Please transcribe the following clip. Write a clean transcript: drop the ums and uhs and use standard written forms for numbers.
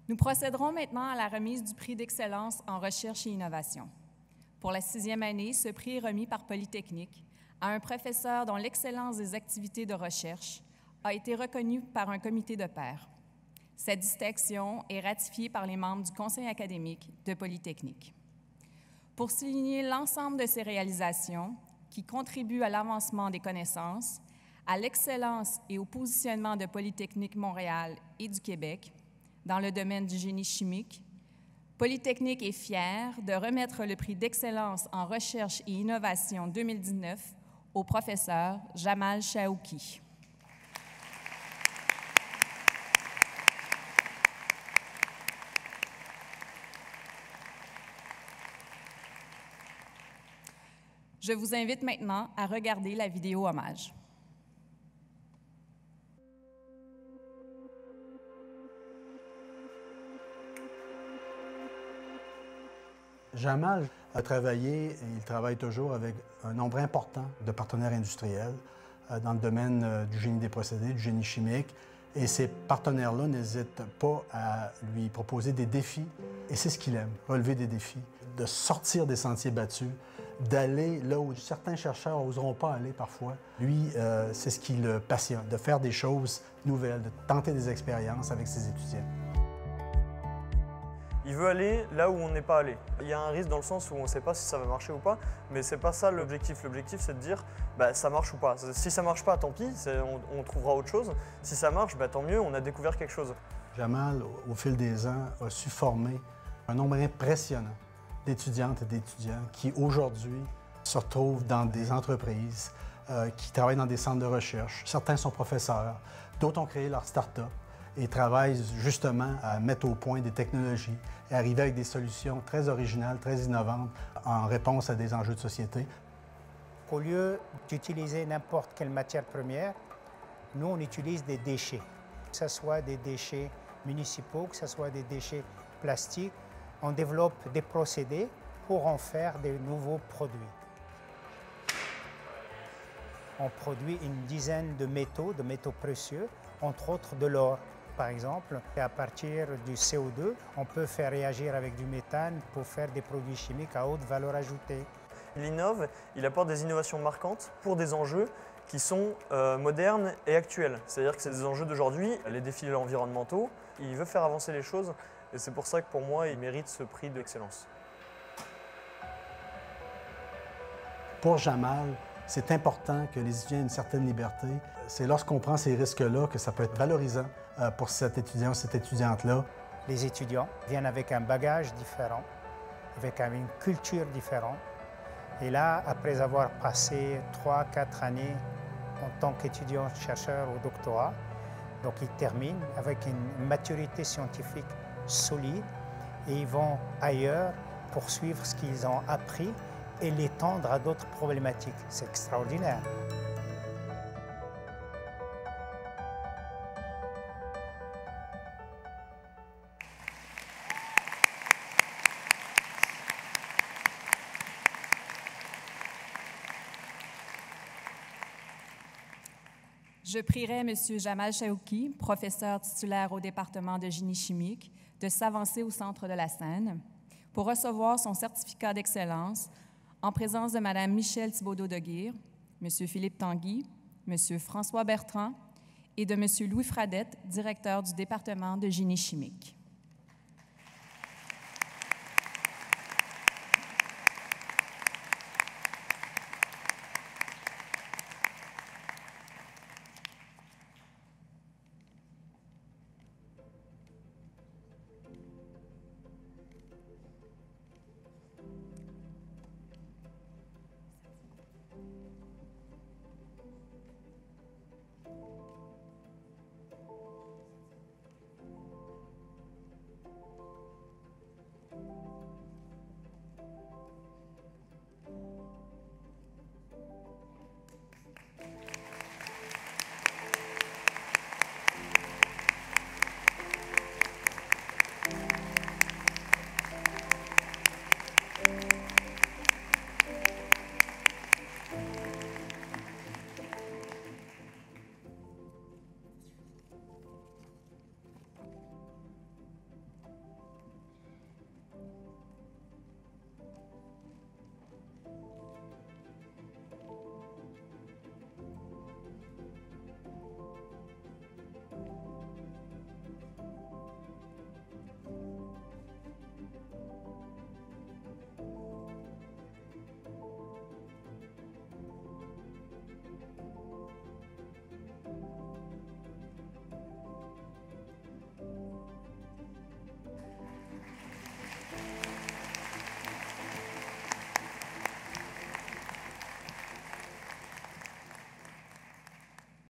Nous procéderons maintenant à la remise du prix d'excellence en recherche et innovation. Pour la 6e année, ce prix est remis par Polytechnique à un professeur dont l'excellence des activités de recherche a été reconnue par un comité de pairs. Cette distinction est ratifiée par les membres du Conseil académique de Polytechnique. Pour souligner l'ensemble de ces réalisations qui contribuent à l'avancement des connaissances, à l'excellence et au positionnement de Polytechnique Montréal et du Québec dans le domaine du génie chimique, Polytechnique est fière de remettre le prix d'excellence en recherche et innovation 2019 au professeur Jamal Chaouki. Je vous invite maintenant à regarder la vidéo hommage. Jamal a travaillé, et il travaille toujours avec un nombre important de partenaires industriels dans le domaine du génie des procédés, du génie chimique. Et ces partenaires-là n'hésitent pas à lui proposer des défis. Et c'est ce qu'il aime, relever des défis, de sortir des sentiers battus, d'aller là où certains chercheurs n'oseront pas aller parfois. Lui, c'est ce qui le passionne, de faire des choses nouvelles, de tenter des expériences avec ses étudiants. Il veut aller là où on n'est pas allé. Il y a un risque dans le sens où on ne sait pas si ça va marcher ou pas, mais c'est pas ça l'objectif. L'objectif, c'est de dire ça marche ou pas. Si ça marche pas, tant pis, on trouvera autre chose. Si ça marche, tant mieux, on a découvert quelque chose. Jamal, au fil des ans, a su former un nombre impressionnant d'étudiantes et d'étudiants qui, aujourd'hui, se retrouvent dans des entreprises, qui travaillent dans des centres de recherche. Certains sont professeurs, d'autres ont créé leur start-up et travaillent justement à mettre au point des technologies et arriver avec des solutions très originales, très innovantes en réponse à des enjeux de société. Au lieu d'utiliser n'importe quelle matière première, nous, on utilise des déchets, que ce soit des déchets municipaux, que ce soit des déchets plastiques. On développe des procédés pour en faire des nouveaux produits. On produit une dizaine de métaux précieux, entre autres de l'or. Par exemple, à partir du CO2, on peut faire réagir avec du méthane pour faire des produits chimiques à haute valeur ajoutée. Il innove, il apporte des innovations marquantes pour des enjeux qui sont modernes et actuels. C'est-à-dire que c'est des enjeux d'aujourd'hui, les défis environnementaux. Il veut faire avancer les choses et c'est pour ça que pour moi, il mérite ce prix d'excellence. Pour Jamal, c'est important que les étudiants aient une certaine liberté. C'est lorsqu'on prend ces risques-là que ça peut être valorisant pour cet étudiant, cette étudiante-là. Les étudiants viennent avec un bagage différent, avec une culture différente. Et là, après avoir passé 3-4 années en tant qu'étudiant-chercheur au doctorat, donc ils terminent avec une maturité scientifique solide et ils vont ailleurs poursuivre ce qu'ils ont appris et l'étendre à d'autres problématiques. C'est extraordinaire. Je prierai M. Jamal Chaouki, professeur titulaire au département de génie chimique, de s'avancer au centre de la scène pour recevoir son certificat d'excellence en présence de Mme Michèle Thibaudot-Deguire, M. Philippe Tanguy, M. François Bertrand et de M. Louis Fradette, directeur du département de génie chimique.